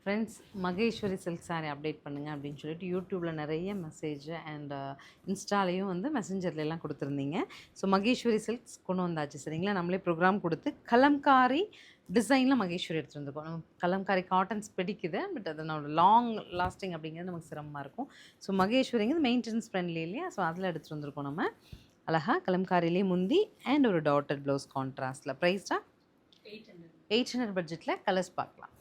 Friends Maheswari silk sari update பண்ணுங்கள் அப்படின்னு சொல்லிட்டு யூடியூப்பில் நிறைய மெசேஜ் அண்ட் இன்ஸ்டாலேயும் வந்து மெசஞ்சர்லாம் கொடுத்துருந்தீங்க. ஸோ மகேஸ்வரி சில்க்ஸ் கொண்டு வந்தாச்சு சரிங்களா. நம்மளே ப்ரோக்ராம் கொடுத்து கலம்காரி டிசைனில் மகேஸ்வரி எடுத்துகிட்டு வந்துருக்கோம். நம்ம கலம்காரி காட்டன்ஸ் பிடிக்குது, பட் அதனோட லாங் லாஸ்டிங் அப்படிங்கிறது நமக்கு சிரமமாக இருக்கும். ஸோ மகேஸ்வரிங்கிறது மெயின்டெனன்ஸ் ஃப்ரெண்ட்லி இல்லையா. ஸோ அதில் எடுத்துகிட்டு வந்திருக்கோம் நம்ம. அழகாக கலம்காரிலே முந்தி அண்ட் ஒரு டாட்டட் ப்ளவுஸ் கான்ட்ராஸ்டில். ப்ரைஸ்டா 800 பட்ஜெட்டில் கலர்ஸ் பார்க்கலாம்.